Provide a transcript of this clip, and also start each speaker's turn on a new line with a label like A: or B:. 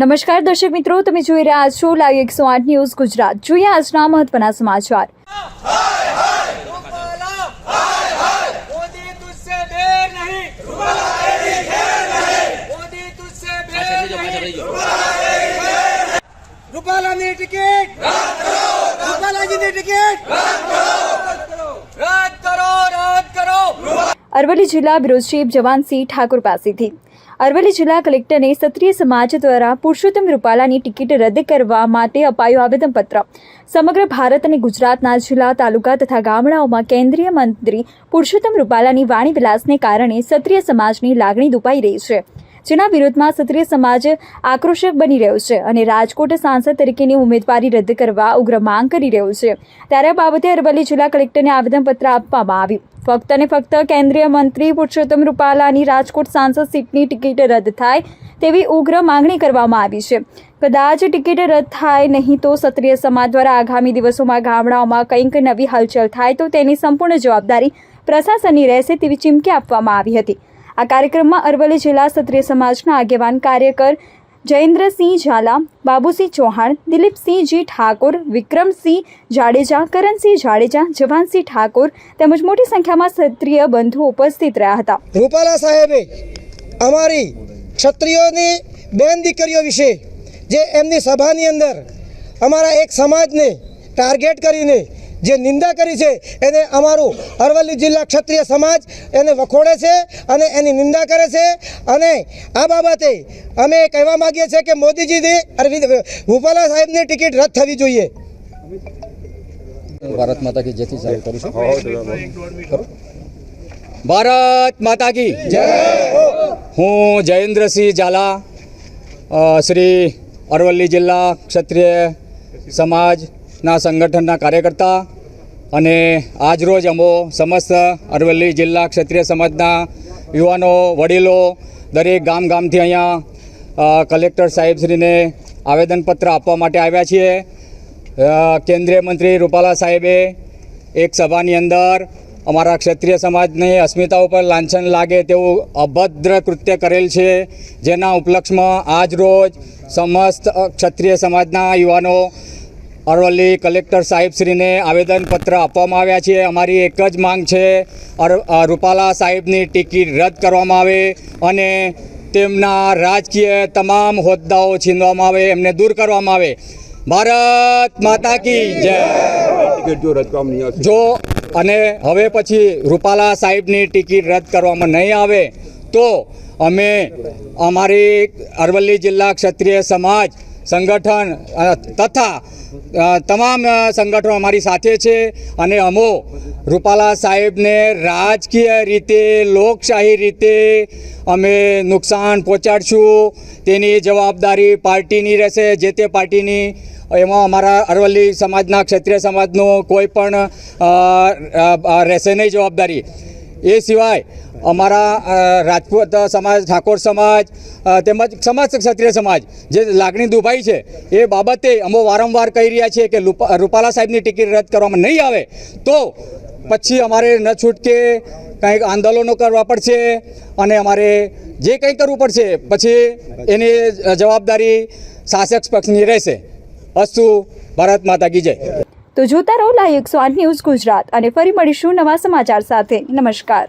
A: નમસ્કાર દર્શક મિત્રો, તમે જોઈ રહ્યા છો લાઈવ 108 ન્યૂઝ ગુજરાત। જોઈએ આજના મહત્વના સમાચાર।
B: રૂપાલાની ટિકિટ રદ કરો, રૂપાલાજીની ટિકિટ રદ કરો।
A: અરવલ્લી જિલ્લા બ્યુરો ચીફ જવાનસિંહ ઠાકોર પાસેથી અરવલ્લી જિલ્લા કલેક્ટરને ક્ષત્રિય સમાજ દ્વારા પુરુષોત્તમ રૂપાલાની ટિકિટ રદ કરવા માટે અપાયું આવેદનપત્ર। સમગ્ર ભારત અને ગુજરાતના જિલ્લા, તાલુકા તથા ગામડાઓમાં કેન્દ્રીય મંત્રી પુરુષોત્તમ રૂપાલાની વાણી વિલાસને કારણે ક્ષત્રિય સમાજની લાગણી દુભાઈ રહી છે, જેના વિરોધમાં ક્ષત્રિય સમાજ આક્રોશક બની રહ્યો છે અને રાજકોટ સાંસદ તરીકેની ઉમેદવારી રદ કરવા ઉગ્ર માંગ કરી રહ્યો છે। ત્યારે આ બાબતે અરવલ્લી જિલ્લા કલેક્ટરને આવેદનપત્ર આપવામાં આવ્યું। ફક્ત અને ફક્ત કેન્દ્રીય મંત્રી પુરુષોત્તમ રૂપાલાની રાજકોટ સાંસદ સીટની ટિકિટ રદ થાય તેવી ઉગ્ર માંગણી કરવામાં આવી છે। કદાચ ટિકિટ રદ થાય નહીં તો ક્ષત્રિય સમાજ દ્વારા આગામી દિવસોમાં ગામડાઓમાં કંઈક નવી હલચલ થાય તો તેની સંપૂર્ણ જવાબદારી પ્રશાસનની રહેશે તેવી ચીમકી આપવામાં આવી હતી। આ કાર્યક્રમમાં અરવલ્લી જિલ્લા ક્ષત્રિય સમાજના આગેવાન કાર્યકર જયેન્દ્રસિંહ ઝાલા, બાબુસિંહ ચૌહાણ, દિલીપસિંહજી ઠાકોર, વિક્રમસિંહ જાડેજા, કરણસિંહ જાડેજા, જવાનસિંહ ઠાકોર તેમજ મોટી સંખ્યામાં ક્ષત્રિય બંધુઓ ઉપસ્થિત રહ્યા હતા।
B: રૂપાલા સાહેબે અમારી ક્ષત્રિયોની બેન દીકરીઓ વિશે જે એમની સભાની અંદર અમારા એક સમાજને ટાર્ગેટ કરીને જે નિંદા કરી છે એને અમારું અરવલ્લી જિલ્લા ક્ષત્રિય સમાજ એને વખોડે છે અને એની નિંદા કરે છે। અને આ બાબતે અમે કહેવા માગીએ છીએ કે મોદીજીની રૂપાલા સાહેબની ટિકિટ રદ થવી જોઈએ।
C: ભારત માતા કી જયથી ચાલુ કરું છું। ભારત માતા કી જય। હું જયેન્દ્રસિંહ ઝાલા, શ્રી અરવલ્લી જિલ્લા ક્ષત્રિય સમાજના સંગઠનના કાર્યકર્તા અને આજરોજ અમો સમસ્ત અરવલ્લી જિલ્લા ક્ષત્રિય સમાજના યુવાનો, વડીલો દરેક ગામથી અહીંયા કલેક્ટર સાહેબશ્રીને આવેદનપત્ર આપવા માટે આવ્યા છીએ। કેન્દ્રીય મંત્રી રૂપાલા સાહેબે એક સભાની અંદર અમારા ક્ષત્રિય સમાજની અસ્મિતા ઉપર લાંછન લાગે તેવું અભદ્ર કૃત્ય કરેલ છે, જેના ઉપલક્ષમાં આજરોજ સમસ્ત ક્ષત્રિય સમાજના યુવાનો અરવલ્લી કલેક્ટર સાહેબશ્રીને આવેદનપત્ર આપવામાં આવ્યા છે। અમારી એક જ માંગ છે, રૂપાલા સાહેબની ટિકિટ રદ કરવામાં આવે અને તેમના રાજકીય તમામ હોદ્દાઓ છીનવામાં આવે, એમને દૂર કરવામાં આવે। ભારત માતા કી જય। જો અને હવે પછી રૂપાલા સાહેબની ટિકિટ રદ કરવામાં નહીં આવે તો અમે અમારી અરવલ્લી જિલ્લા ક્ષત્રિય સમાજ સંગઠન તથા તમામ સંગઠનો અમારી સાથે છે અને અમો રૂપાલા સાહેબને રાજકીય રીતે, લોકશાહી રીતે અમે નુકસાન પહોંચાડશું। તેની જવાબદારી પાર્ટીની રહેશે, જે તે પાર્ટીની। એમાં અમારા અરવલ્લી સમાજના ક્ષત્રિય સમાજનું કોઈ પણ રહેશે નહીં જવાબદારી। એ સિવાય અમારા રાજપૂત સમાજ, ઠાકોર સમાજ તેમજ સમસ્ત ક્ષત્રિય સમાજ જે લાગણી દુભાઈ છે એ બાબતે અમે વારંવાર કહી રહ્યા છીએ કે રૂપાલા સાહેબની ટિકિટ રદ કરવામાં નહીં આવે તો પછી અમારે ન છૂટકે કંઈક આંદોલનો કરવા પડશે અને અમારે જે કંઈ કરવું પડશે પછી એની જવાબદારી શાસક પક્ષની રહેશે। અસ્તુ। ભારત માતા કી જય।
A: તો જોતા રહો લાઈવ 108 ન્યૂઝ ગુજરાત અને ફરી મળીશું નવા સમાચાર સાથે। નમસ્કાર।